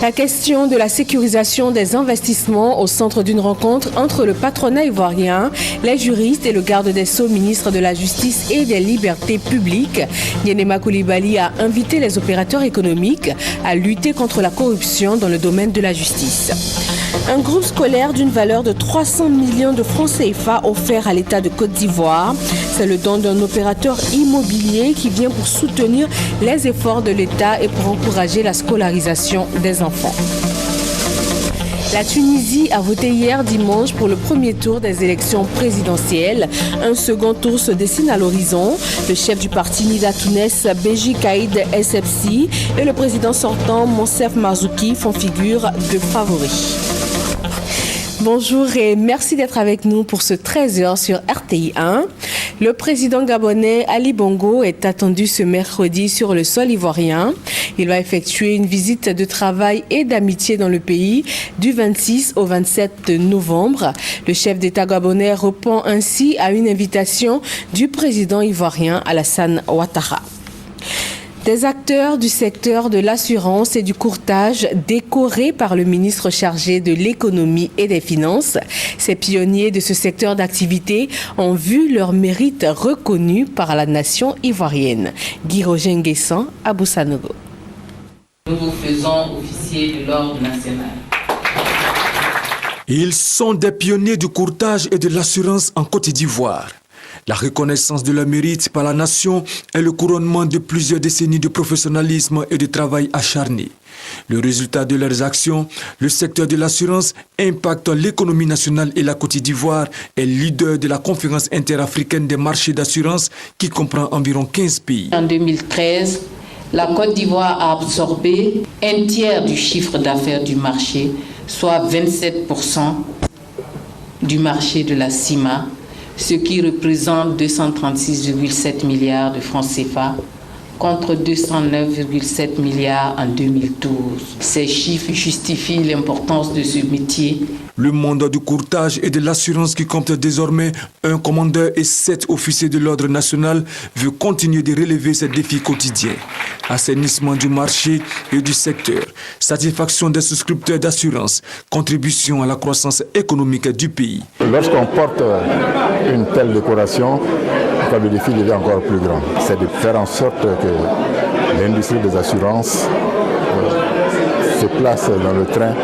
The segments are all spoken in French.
La question de la sécurisation des investissements au centre d'une rencontre entre le patronat ivoirien, les juristes et le garde des Sceaux, ministre de la Justice et des Libertés publiques. Nyenema Coulibaly a invité les opérateurs économiques à lutter contre la corruption dans le domaine de la justice. Un groupe scolaire d'une valeur de 300 millions de francs CFA offert à l'État de Côte d'Ivoire. C'est le don d'un opérateur immobilier qui vient pour soutenir les efforts de l'État et pour encourager la scolarisation des enfants. La Tunisie a voté hier dimanche pour le premier tour des élections présidentielles. Un second tour se dessine à l'horizon. Le chef du parti Nida Tounes, Béji Caïd Essebsi, et le président sortant, Monsef Marzouki, font figure de favoris. Bonjour et merci d'être avec nous pour ce 13h sur RTI 1. Le président gabonais Ali Bongo est attendu ce mercredi sur le sol ivoirien. Il va effectuer une visite de travail et d'amitié dans le pays du 26 au 27 novembre. Le chef d'État gabonais répond ainsi à une invitation du président ivoirien Alassane Ouattara. Des acteurs du secteur de l'assurance et du courtage décorés par le ministre chargé de l'économie et des finances. Ces pionniers de ce secteur d'activité ont vu leur mérite reconnu par la nation ivoirienne. Guy Roger Nguessan, à Boussanogo. Nous vous faisons officier de l'ordre national. Ils sont des pionniers du courtage et de l'assurance en Côte d'Ivoire. La reconnaissance de leur mérite par la nation est le couronnement de plusieurs décennies de professionnalisme et de travail acharné. Le résultat de leurs actions, le secteur de l'assurance impacte l'économie nationale et la Côte d'Ivoire est leader de la conférence interafricaine des marchés d'assurance qui comprend environ 15 pays. En 2013, la Côte d'Ivoire a absorbé un tiers du chiffre d'affaires du marché, soit 27% du marché de la CIMA, ce qui représente 236,7 milliards de francs CFA contre 209,7 milliards en 2012. Ces chiffres justifient l'importance de ce métier. Le monde du courtage et de l'assurance qui compte désormais un commandeur et 7 officiers de l'ordre national veut continuer de relever ces défis quotidiens. Assainissement du marché et du secteur, satisfaction des souscripteurs d'assurance, contribution à la croissance économique du pays. Lorsqu'on porte une telle décoration, le défi devient encore plus grand. C'est de faire en sorte que l'industrie des assurances se place dans le train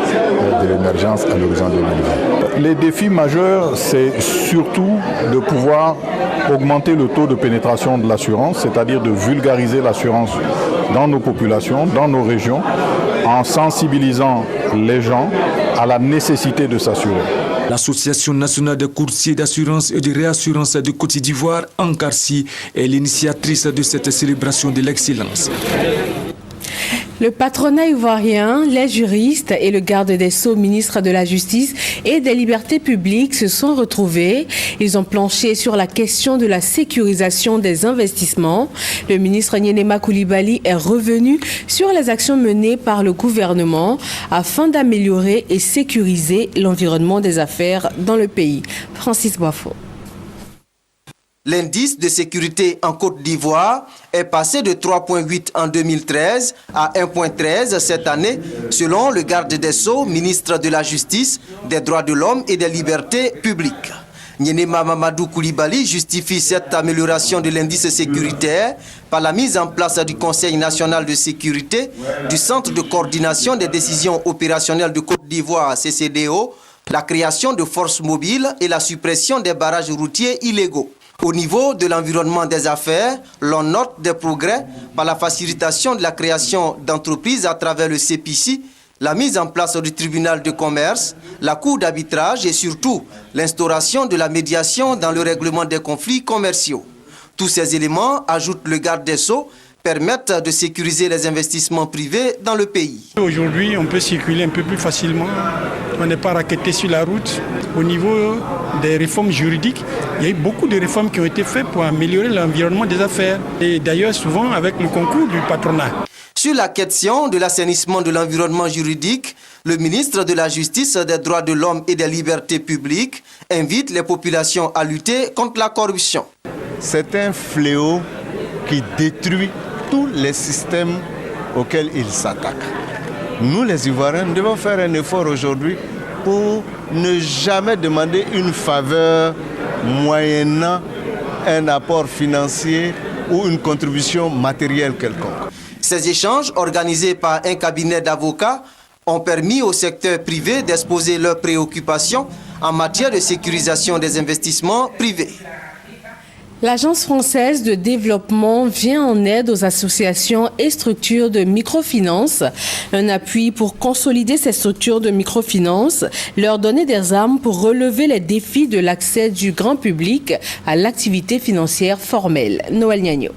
de l'émergence à l'horizon 2020. Les défis majeurs, c'est surtout de pouvoir augmenter le taux de pénétration de l'assurance, c'est-à-dire de vulgariser l'assurance dans nos populations, dans nos régions, en sensibilisant les gens à la nécessité de s'assurer. L'Association nationale des courtiers d'assurance et de réassurance de Côte d'Ivoire, ANCARCI, est l'initiatrice de cette célébration de l'excellence. Le patronat ivoirien, les juristes et le garde des Sceaux, ministre de la Justice et des Libertés publiques se sont retrouvés. Ils ont planché sur la question de la sécurisation des investissements. Le ministre Nyenema Coulibaly est revenu sur les actions menées par le gouvernement afin d'améliorer et sécuriser l'environnement des affaires dans le pays. Francis Boifo. L'indice de sécurité en Côte d'Ivoire est passé de 3,8 en 2013 à 1,13 cette année, selon le garde des Sceaux, ministre de la Justice, des Droits de l'Homme et des Libertés publiques. Nyenema Mamadou Coulibaly justifie cette amélioration de l'indice sécuritaire par la mise en place du Conseil national de sécurité, du Centre de coordination des décisions opérationnelles de Côte d'Ivoire, CCDO, la création de forces mobiles et la suppression des barrages routiers illégaux. Au niveau de l'environnement des affaires, l'on note des progrès par la facilitation de la création d'entreprises à travers le CPC, la mise en place du tribunal de commerce, la cour d'arbitrage et surtout l'instauration de la médiation dans le règlement des conflits commerciaux. Tous ces éléments, ajoute le garde des Sceaux, permettent de sécuriser les investissements privés dans le pays. Aujourd'hui, on peut circuler un peu plus facilement. On n'est pas raquetté sur la route. Au niveau des réformes juridiques, il y a eu beaucoup de réformes qui ont été faites pour améliorer l'environnement des affaires. Et d'ailleurs, souvent avec le concours du patronat. Sur la question de l'assainissement de l'environnement juridique, le ministre de la Justice, des Droits de l'Homme et des Libertés publiques invite les populations à lutter contre la corruption. C'est un fléau qui détruit tous les systèmes auxquels il s'attaque. nous les Ivoiriens devons faire un effort aujourd'hui pour ne jamais demander une faveur moyennant un apport financier ou une contribution matérielle quelconque. Ces échanges, organisés par un cabinet d'avocats, ont permis au secteur privé d'exposer leurs préoccupations en matière de sécurisation des investissements privés. L'Agence française de développement vient en aide aux associations et structures de microfinance. Un appui pour consolider ces structures de microfinance, leur donner des armes pour relever les défis de l'accès du grand public à l'activité financière formelle. Noël Niagno.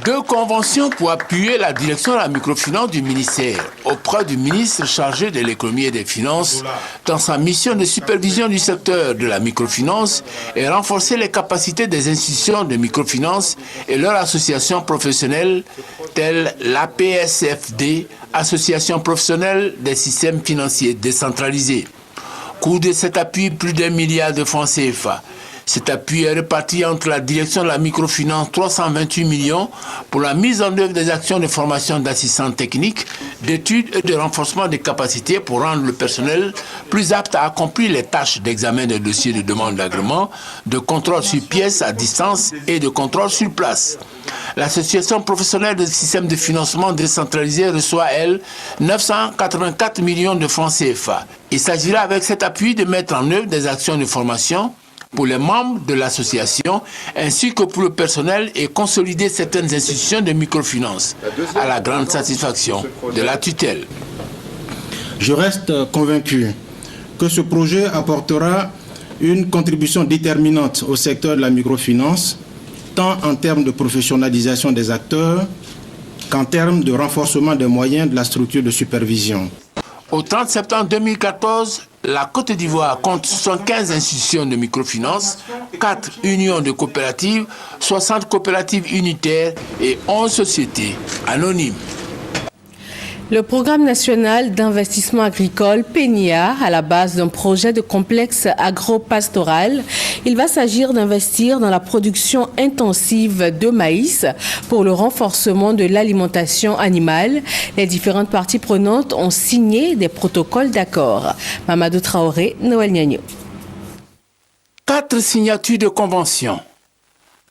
2 conventions pour appuyer la direction de la microfinance du ministère auprès du ministre chargé de l'économie et des finances dans sa mission de supervision du secteur de la microfinance et renforcer les capacités des institutions de microfinance et leurs associations professionnelles telles l'APSFD, Association professionnelle des systèmes financiers décentralisés. Coût de cet appui, plus d'1 milliard de francs CFA. Cet appui est réparti entre la direction de la microfinance 328 millions pour la mise en œuvre des actions de formation d'assistants techniques, d'études et de renforcement des capacités pour rendre le personnel plus apte à accomplir les tâches d'examen des dossiers de demande d'agrément, de contrôle sur pièces à distance et de contrôle sur place. L'association professionnelle des systèmes de financement décentralisé reçoit, elle, 984 millions de francs CFA. Il s'agira avec cet appui de mettre en œuvre des actions de formation pour les membres de l'association ainsi que pour le personnel et consolider certaines institutions de microfinance à la grande satisfaction de la tutelle. Je reste convaincu que ce projet apportera une contribution déterminante au secteur de la microfinance, tant en termes de professionnalisation des acteurs qu'en termes de renforcement des moyens de la structure de supervision. Au 30 septembre 2014, la Côte d'Ivoire compte 75 institutions de microfinance, 4 unions de coopératives, 60 coopératives unitaires et 11 sociétés anonymes. Le programme national d'investissement agricole PENIA, à la base d'un projet de complexe agro-pastoral, il va s'agir d'investir dans la production intensive de maïs pour le renforcement de l'alimentation animale. Les différentes parties prenantes ont signé des protocoles d'accord. Mamadou Traoré, Noël Niagno. 4 signatures de convention.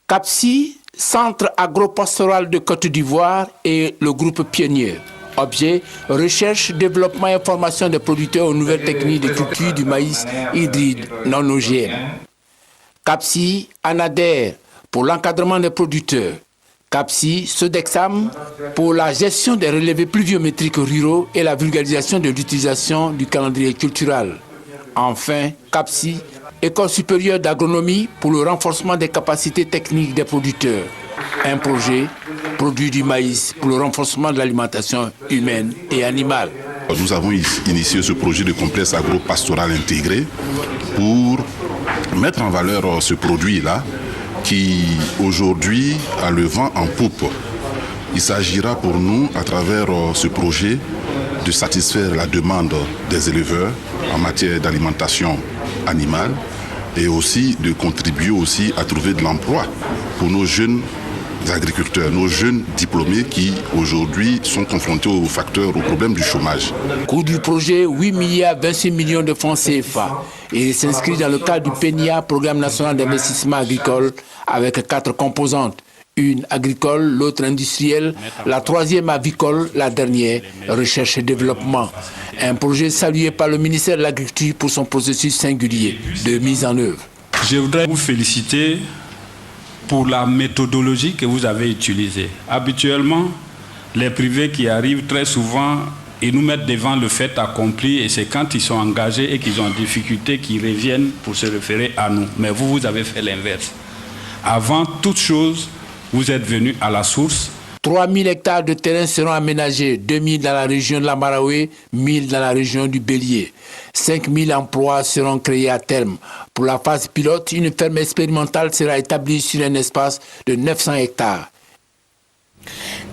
CAPSI, Centre agro-pastoral de Côte d'Ivoire et le groupe Pionnier. Objet, recherche, développement et formation des producteurs aux nouvelles techniques de culture du maïs hybride non OGM. CAPSI, ANADER, pour l'encadrement des producteurs. CAPSI, Sodexam, pour la gestion des relevés pluviométriques ruraux et la vulgarisation de l'utilisation du calendrier culturel. Enfin, CAPSI, École supérieure d'agronomie pour le renforcement des capacités techniques des producteurs. Un projet, produit du maïs pour le renforcement de l'alimentation humaine et animale. Nous avons initié ce projet de complexe agro-pastoral intégré pour mettre en valeur ce produit-là qui aujourd'hui a le vent en poupe. Il s'agira pour nous, à travers ce projet, de satisfaire la demande des éleveurs en matière d'alimentation animale et aussi de contribuer aussi à trouver de l'emploi pour nos jeunes agriculteurs, nos jeunes diplômés qui aujourd'hui sont confrontés aux facteurs, aux problèmes du chômage. Coût du projet, 8 milliards 26 millions de francs CFA. Et il s'inscrit dans le cadre du PENIA, Programme national d'investissement agricole, avec 4 composantes. Une agricole, l'autre industrielle, la troisième avicole, la dernière, recherche et développement. Un projet salué par le ministère de l'Agriculture pour son processus singulier de mise en œuvre. Je voudrais vous féliciter pour la méthodologie que vous avez utilisée. Habituellement, les privés qui arrivent très souvent, ils nous mettent devant le fait accompli et c'est quand ils sont engagés et qu'ils ont en difficulté qu'ils reviennent pour se référer à nous. Mais vous, vous avez fait l'inverse. Avant toute chose, vous êtes venus à la source. 3000 hectares de terrain seront aménagés, 2000 dans la région de la Maraoué, 1000 dans la région du Bélier. 5000 emplois seront créés à terme. Pour la phase pilote, une ferme expérimentale sera établie sur un espace de 900 hectares.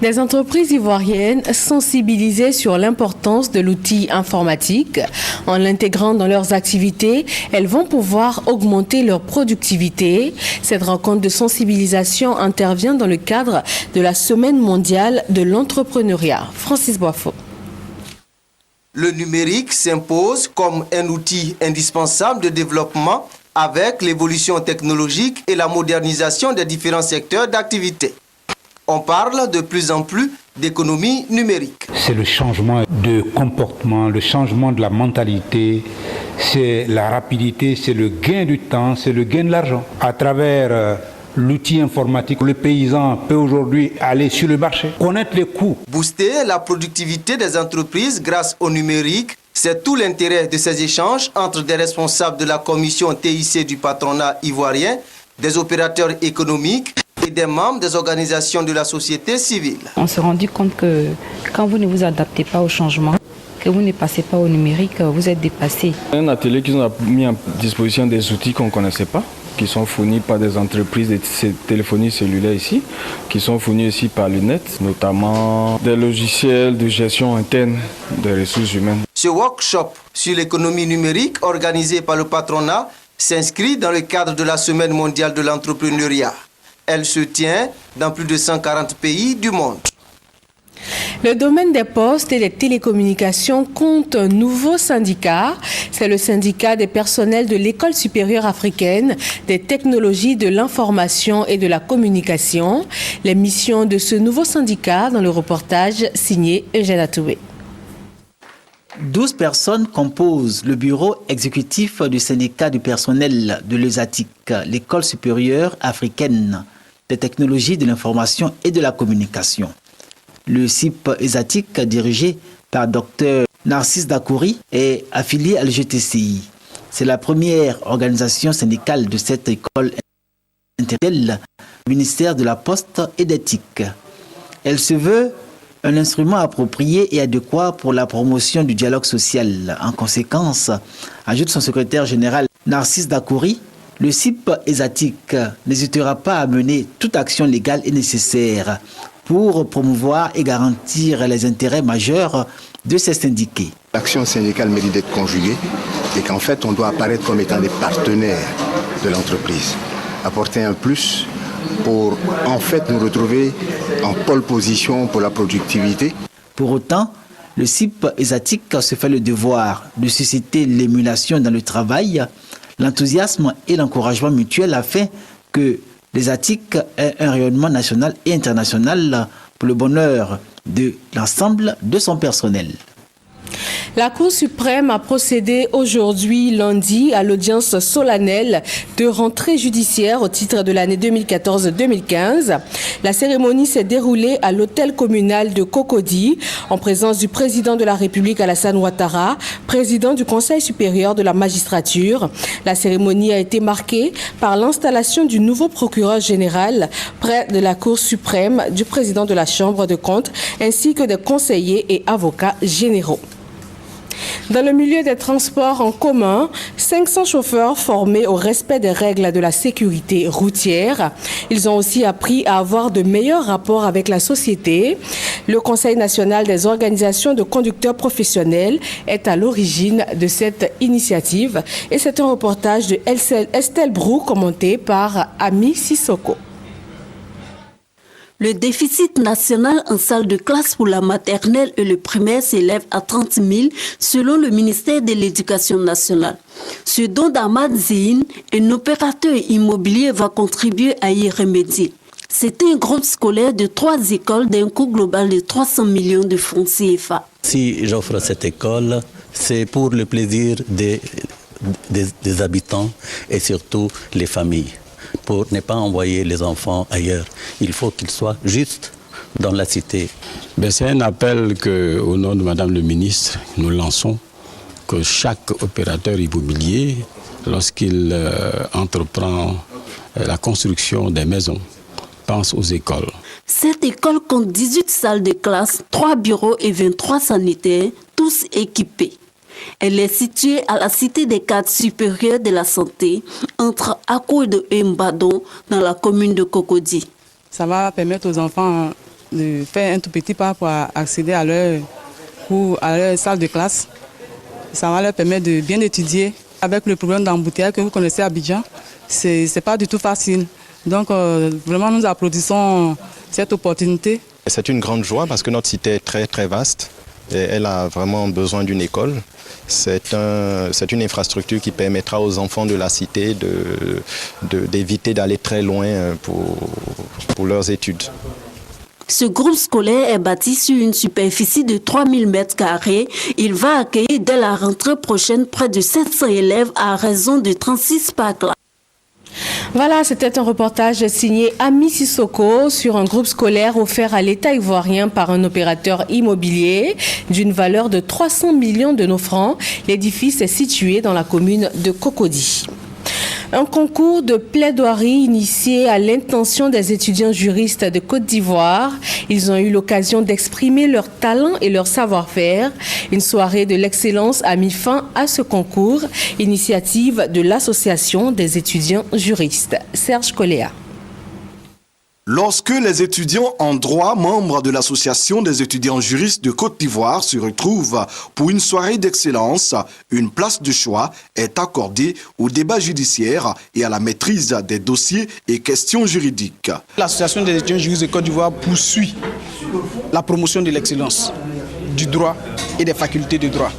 Des entreprises ivoiriennes sensibilisées sur l'importance de l'outil informatique. En l'intégrant dans leurs activités, elles vont pouvoir augmenter leur productivité. Cette rencontre de sensibilisation intervient dans le cadre de la Semaine mondiale de l'entrepreneuriat. Francis Boifo. Le numérique s'impose comme un outil indispensable de développement avec l'évolution technologique et la modernisation des différents secteurs d'activité. On parle de plus en plus d'économie numérique. C'est le changement de comportement, le changement de la mentalité, c'est la rapidité, c'est le gain du temps, c'est le gain de l'argent. À travers l'outil informatique, le paysan peut aujourd'hui aller sur le marché, connaître les coûts. Booster la productivité des entreprises grâce au numérique, c'est tout l'intérêt de ces échanges entre des responsables de la commission TIC du patronat ivoirien, des opérateurs économiques et des membres des organisations de la société civile. On s'est rendu compte que quand vous ne vous adaptez pas au changement, que vous ne passez pas au numérique, vous êtes dépassé. Un atelier qui nous a mis à disposition des outils qu'on ne connaissait pas, qui sont fournis par des entreprises de téléphonie cellulaire ici, qui sont fournis ici par l'UNET, notamment des logiciels de gestion interne des ressources humaines. Ce workshop sur l'économie numérique organisé par le patronat s'inscrit dans le cadre de la Semaine mondiale de l'entrepreneuriat. Elle se tient dans plus de 140 pays du monde. Le domaine des postes et des télécommunications compte un nouveau syndicat. C'est le syndicat des personnels de l'École supérieure africaine des technologies de l'information et de la communication. Les missions de ce nouveau syndicat dans le reportage signé Eugène Atoué. 12 personnes composent le bureau exécutif du syndicat du personnel de l'ESATIC, l'École supérieure africaine des technologies de l'information et de la communication. Le CIP ESATIC, dirigé par Dr Narcisse Dakouri, est affilié à l'EGTCI. C'est la première organisation syndicale de cette école intellectuelle du ministère de la Poste et d'éthique. Elle se veut un instrument approprié et adéquat pour la promotion du dialogue social. En conséquence, ajoute son secrétaire général Narcisse Dakouri, le CIP ESATIC n'hésitera pas à mener toute action légale et nécessaire pour promouvoir et garantir les intérêts majeurs de ces syndiqués. L'action syndicale mérite d'être conjuguée et qu'en fait on doit apparaître comme étant des partenaires de l'entreprise, apporter un plus pour en fait nous retrouver en pole position pour la productivité. Pour autant, le CIP ESATIC se fait le devoir de susciter l'émulation dans le travail, l'enthousiasme et l'encouragement mutuel afin que l'ESATIC ait un rayonnement national et international pour le bonheur de l'ensemble de son personnel. La Cour suprême a procédé aujourd'hui, lundi, à l'audience solennelle de rentrée judiciaire au titre de l'année 2014-2015. La cérémonie s'est déroulée à l'hôtel communal de Cocody, en présence du président de la République Alassane Ouattara, président du Conseil supérieur de la magistrature. La cérémonie a été marquée par l'installation du nouveau procureur général près de la Cour suprême, du président de la Chambre de comptes, ainsi que des conseillers et avocats généraux. Dans le milieu des transports en commun, 500 chauffeurs formés au respect des règles de la sécurité routière. Ils ont aussi appris à avoir de meilleurs rapports avec la société. Le Conseil national des organisations de conducteurs professionnels est à l'origine de cette initiative. Et c'est un reportage de Estelle Brou commenté par Ami Sissoko. Le déficit national en salle de classe pour la maternelle et le primaire s'élève à 30 000 selon le ministère de l'Éducation nationale. Ce dont Ahmad Zine, un opérateur immobilier, va contribuer à y remédier. C'est un groupe scolaire de 3 écoles d'un coût global de 300 millions de francs CFA. Si j'offre cette école, c'est pour le plaisir des habitants et surtout les familles. Pour ne pas envoyer les enfants ailleurs, il faut qu'ils soient juste dans la cité. C'est un appel qu'au nom de Madame le ministre, nous lançons, que chaque opérateur immobilier, lorsqu'il entreprend la construction des maisons, pense aux écoles. Cette école compte 18 salles de classe, 3 bureaux et 23 sanitaires, tous équipés. Elle est située à la cité des cadres supérieurs de la santé, entre Akoud et Mbadon, dans la commune de Cocody. Ça va permettre aux enfants de faire un tout petit pas pour accéder à leur salle de classe. Ça va leur permettre de bien étudier. Avec le problème d'embouteillage que vous connaissez à Abidjan, c'est pas du tout facile. Donc vraiment nous applaudissons cette opportunité. C'est une grande joie parce que notre cité est très très vaste et elle a vraiment besoin d'une école. C'est une infrastructure qui permettra aux enfants de la cité d'éviter d'aller très loin pour leurs études. Ce groupe scolaire est bâti sur une superficie de 3000 m². Il va accueillir dès la rentrée prochaine près de 700 élèves à raison de 36 par classe. Voilà, c'était un reportage signé Ami Sissoko sur un groupe scolaire offert à l'État ivoirien par un opérateur immobilier d'une valeur de 300 millions de nos francs. L'édifice est situé dans la commune de Cocody. Un concours de plaidoirie initié à l'intention des étudiants juristes de Côte d'Ivoire. Ils ont eu l'occasion d'exprimer leur talent et leur savoir-faire. Une soirée de l'excellence a mis fin à ce concours, initiative de l'Association des étudiants juristes. Serge Coléa. Lorsque les étudiants en droit, membres de l'Association des étudiants juristes de Côte d'Ivoire, se retrouvent pour une soirée d'excellence, une place de choix est accordée au débat judiciaire et à la maîtrise des dossiers et questions juridiques. L'Association des étudiants juristes de Côte d'Ivoire poursuit la promotion de l'excellence, du droit et des facultés de droit.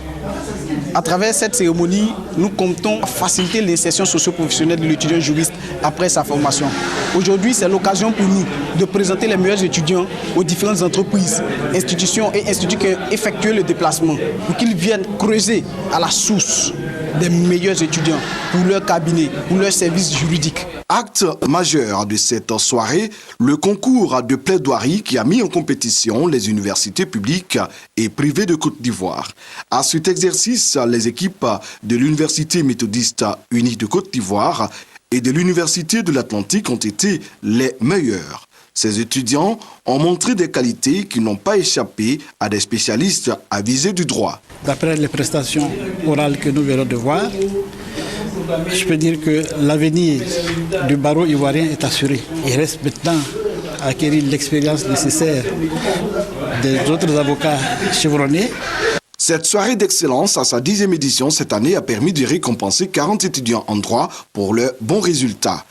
À travers cette cérémonie, nous comptons faciliter l'insertion socio-professionnelle de l'étudiant juriste après sa formation. Aujourd'hui, c'est l'occasion pour nous de présenter les meilleurs étudiants aux différentes entreprises, institutions et instituts qui ont effectué le déplacement pour qu'ils viennent creuser à la source des meilleurs étudiants pour leur cabinet, pour leur service juridique. Acte majeur de cette soirée, le concours de plaidoirie qui a mis en compétition les universités publiques et privées de Côte d'Ivoire. À cet exercice, les équipes de l'Université méthodiste unie de Côte d'Ivoire et de l'Université de l'Atlantique ont été les meilleurs. Ces étudiants ont montré des qualités qui n'ont pas échappé à des spécialistes avisés du droit. D'après les prestations orales que nous venons de voir, je peux dire que l'avenir du barreau ivoirien est assuré. Il reste maintenant à acquérir l'expérience nécessaire des autres avocats chevronnés. Cette soirée d'excellence à sa 10e édition cette année a permis de récompenser 40 étudiants en droit pour leurs bons résultats.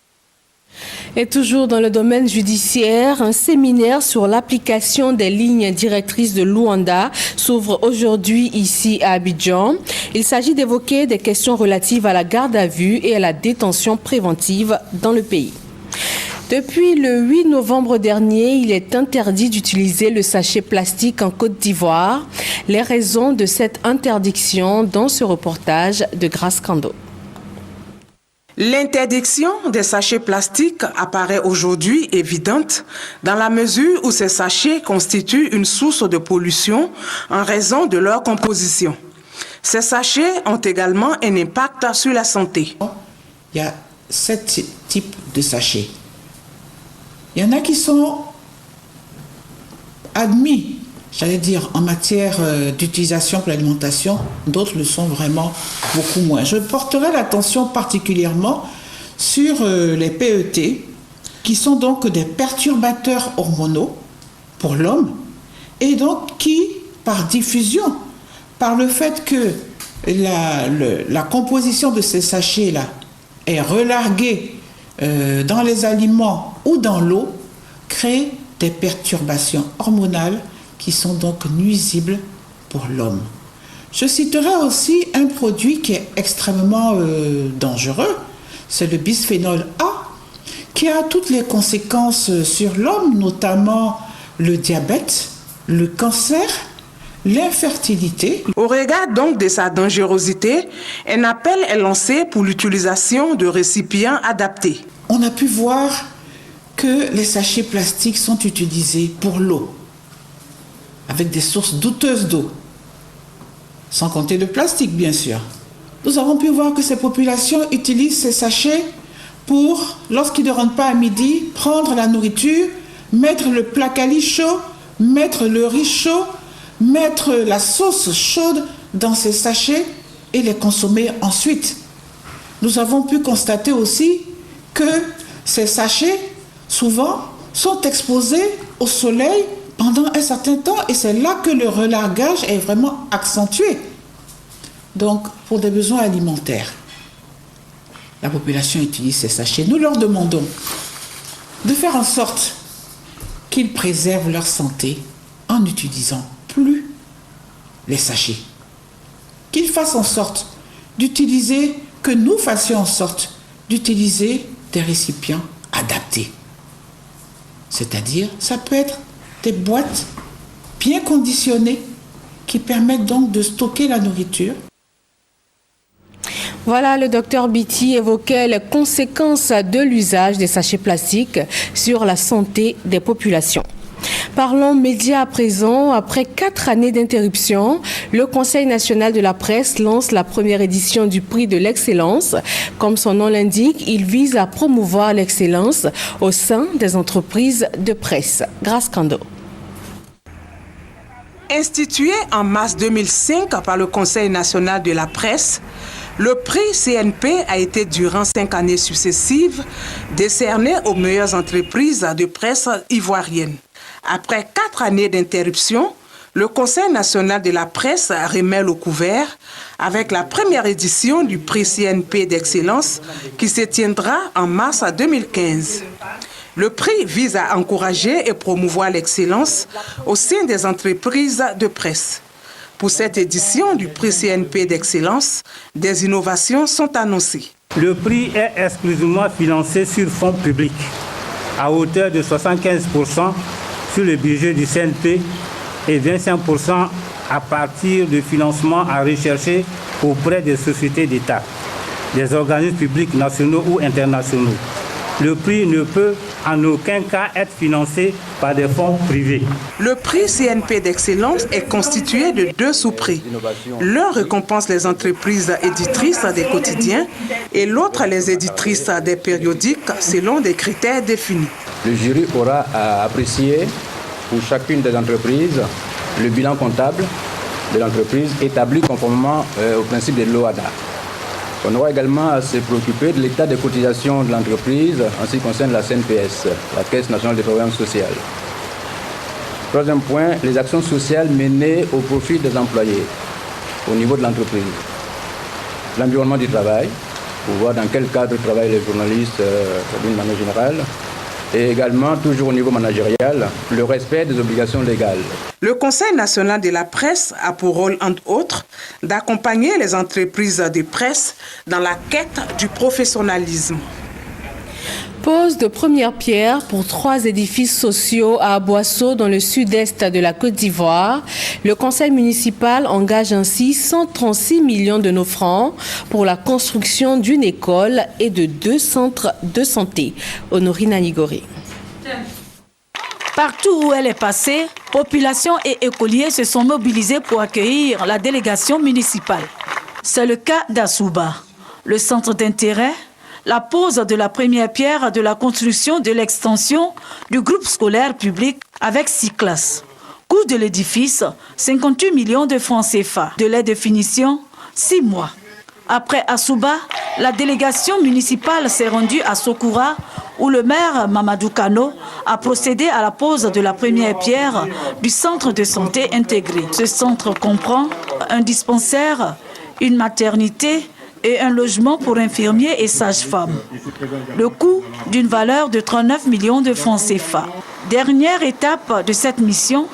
Et toujours dans le domaine judiciaire, un séminaire sur l'application des lignes directrices de Luanda s'ouvre aujourd'hui ici à Abidjan. Il s'agit d'évoquer des questions relatives à la garde à vue et à la détention préventive dans le pays. Depuis le 8 novembre dernier, il est interdit d'utiliser le sachet plastique en Côte d'Ivoire. Les raisons de cette interdiction dans ce reportage de Grace Kando. L'interdiction des sachets plastiques apparaît aujourd'hui évidente dans la mesure où ces sachets constituent une source de pollution en raison de leur composition. Ces sachets ont également un impact sur la santé. Il y a 7 types de sachets. Il y en a qui sont admis, j'allais dire, en matière d'utilisation pour l'alimentation, d'autres le sont vraiment beaucoup moins. Je porterai l'attention particulièrement sur les PET, qui sont donc des perturbateurs hormonaux pour l'homme, et donc qui, par diffusion, par le fait que la composition de ces sachets-là est relarguée dans les aliments ou dans l'eau, crée des perturbations hormonales qui sont donc nuisibles pour l'homme. Je citerai aussi un produit qui est extrêmement dangereux, c'est le bisphénol A, qui a toutes les conséquences sur l'homme, notamment le diabète, le cancer, l'infertilité. Au regard donc de sa dangerosité, un appel est lancé pour l'utilisation de récipients adaptés. On a pu voir que les sachets plastiques sont utilisés pour l'eau, avec des sources douteuses d'eau, sans compter le plastique bien sûr. Nous avons pu voir que ces populations utilisent ces sachets pour, lorsqu'ils ne rentrent pas à midi, prendre la nourriture, mettre le placali chaud, mettre le riz chaud, mettre la sauce chaude dans ces sachets et les consommer ensuite. Nous avons pu constater aussi que ces sachets, souvent, sont exposés au soleil pendant un certain temps et c'est là que le relargage est vraiment accentué. Donc, pour des besoins alimentaires, la population utilise ces sachets. Nous leur demandons de faire en sorte qu'ils préservent leur santé en n'utilisant plus les sachets. Qu'ils fassent en sorte d'utiliser, que nous fassions en sorte d'utiliser des récipients adaptés. C'est-à-dire, ça peut être des boîtes bien conditionnées qui permettent donc de stocker la nourriture. Voilà, le docteur Biti évoquait les conséquences de l'usage des sachets plastiques sur la santé des populations. Parlons médias à présent. Après 4 années d'interruption, le Conseil national de la presse lance la première édition du prix de l'excellence. Comme son nom l'indique, il vise à promouvoir l'excellence au sein des entreprises de presse. Grace Kando. Institué en mars 2005 par le Conseil national de la presse, le prix CNP a été durant 5 années successives décerné aux meilleures entreprises de presse ivoiriennes. Après 4 années d'interruption, le Conseil national de la presse remet le couvert avec la première édition du prix CNP d'excellence qui se tiendra en mars 2015. Le prix vise à encourager et promouvoir l'excellence au sein des entreprises de presse. Pour cette édition du prix CNP d'excellence, des innovations sont annoncées. Le prix est exclusivement financé sur fonds publics, à hauteur de 75% sur le budget du CNP et 25% à partir de financements à rechercher auprès des sociétés d'État, des organismes publics nationaux ou internationaux. Le prix ne peut en aucun cas être financé par des fonds privés. Le prix CNP d'excellence est constitué de 2 sous-prix. L'un récompense les entreprises éditrices des quotidiens et l'autre les éditrices des périodiques selon des critères définis. Le jury aura à apprécier pour chacune des entreprises le bilan comptable de l'entreprise établi conformément au principe de l'OHADA. On aura également à se préoccuper de l'état des cotisations de l'entreprise en ce qui concerne la CNPS, la Caisse nationale des programmes sociaux. Troisième point, les actions sociales menées au profit des employés au niveau de l'entreprise. L'environnement du travail, pour voir dans quel cadre travaillent les journalistes d'une manière générale. Et également, toujours au niveau managérial, le respect des obligations légales. Le Conseil national de la presse a pour rôle, entre autres, d'accompagner les entreprises de presse dans la quête du professionnalisme. Pose de première pierre pour 3 édifices sociaux à Aboisseau dans le sud-est de la Côte d'Ivoire. Le conseil municipal engage ainsi 136 millions de nos francs pour la construction d'une école et de 2 centres de santé. Honorine Anigori. Partout où elle est passée, population et écoliers se sont mobilisés pour accueillir la délégation municipale. C'est le cas d'Assouba. Le centre d'intérêt, la pose de la première pierre de la construction de l'extension du groupe scolaire public avec 6 classes. Coût de l'édifice, 58 millions de francs CFA. Délai de finition, 6 mois. Après Assouba, la délégation municipale s'est rendue à Sokoura où le maire Mamadou Kano a procédé à la pose de la première pierre du centre de santé intégré. Ce centre comprend un dispensaire, une maternité et un logement pour infirmiers et sages-femmes. Le coût d'une valeur de 39 millions de francs CFA. Dernière étape de cette mission,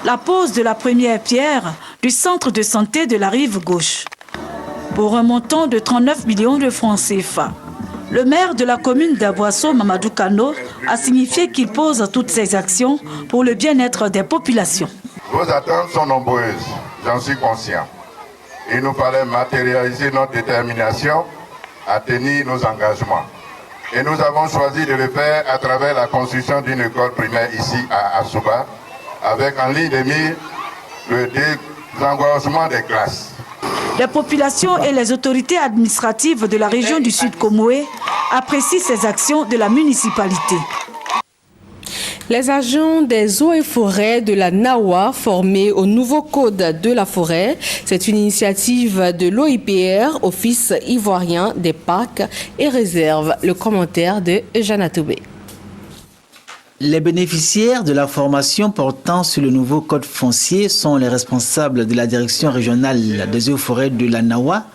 la pose de la première pierre du centre de santé de la rive gauche, pour un montant de 39 millions de francs CFA. Le maire de la commune d'Aboisseau, Mamadou Kano, a signifié qu'il pose toutes ces actions pour le bien-être des populations. Vos attentes sont nombreuses, j'en suis conscient. Il nous fallait matérialiser notre détermination à tenir nos engagements. Et nous avons choisi de le faire à travers la construction d'une école primaire ici à Assouba, avec en ligne de mire le désengorgement des classes. Les populations et les autorités administratives de la région du Sud Comoé apprécient ces actions de la municipalité. Les agents des eaux et forêts de la NAWA formés au nouveau code de la forêt, c'est une initiative de l'OIPR, Office ivoirien des parcs et réserves. Le commentaire de Eugène Toubé. Les bénéficiaires de la formation portant sur le nouveau code foncier sont les responsables de la direction régionale des eaux et forêts de la Nawa,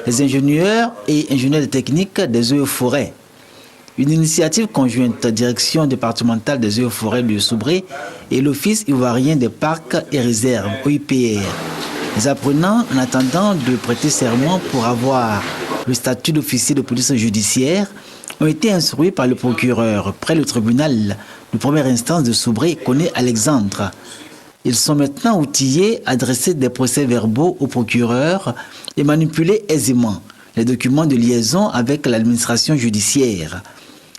les ingénieurs et ingénieurs techniques des eaux et forêts. Une initiative conjointe direction départementale des eaux et forêts de Soubré et l'Office ivoirien des parcs et réserves, OIPR. Les apprenants, en attendant de prêter serment pour avoir le statut d'officier de police judiciaire, ont été instruits par le procureur près le tribunal de première instance de Soubré, Koné Alexandre. Ils sont maintenant outillés à dresser des procès-verbaux au procureur et manipuler aisément les documents de liaison avec l'administration judiciaire.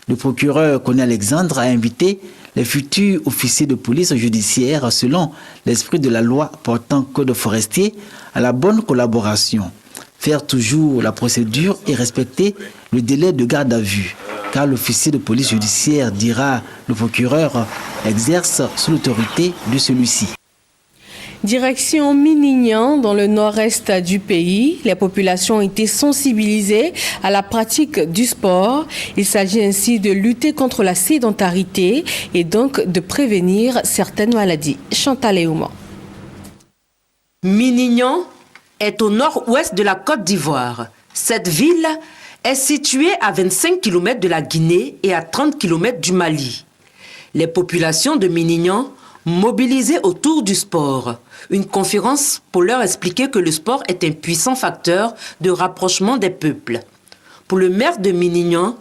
Le procureur Koné Alexandre a invité les futurs officiers de police judiciaire, selon l'esprit de la loi portant code forestier, à la bonne collaboration. Faire toujours la procédure et respecter le délai de garde à vue, car l'officier de police judiciaire, dira le procureur, exerce sous l'autorité de celui-ci. Direction Minignan, dans le nord-est du pays. Les populations ont été sensibilisées à la pratique du sport. Il s'agit ainsi de lutter contre la sédentarité et donc de prévenir certaines maladies. Chantal Eouman. Minignan est au nord-ouest de la Côte d'Ivoire. Cette ville est située à 25 km de la Guinée et à 30 km du Mali. Les populations de Minignan mobilisées autour du sport. Une conférence pour leur expliquer que le sport est un puissant facteur de rapprochement des peuples. Pour le maire de Minignan,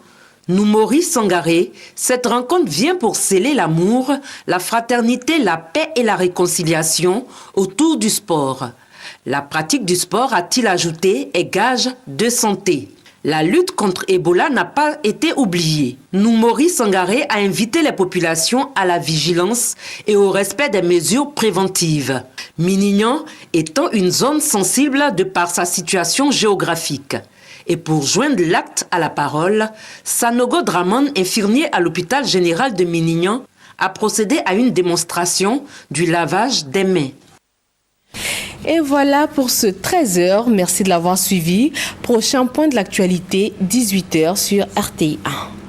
Noumory Sangaré, cette rencontre vient pour sceller l'amour, la fraternité, la paix et la réconciliation autour du sport. La pratique du sport, a-t-il ajouté, est gage de santé. La lutte contre Ebola n'a pas été oubliée. Noumory Sangaré a invité les populations à la vigilance et au respect des mesures préventives. Minignan étant une zone sensible de par sa situation géographique. Et pour joindre l'acte à la parole, Sanogo Draman, infirmier à l'hôpital général de Minignan, a procédé à une démonstration du lavage des mains. Et voilà pour ce 13h. Merci de l'avoir suivi. Prochain point de l'actualité, 18h sur RTI 1.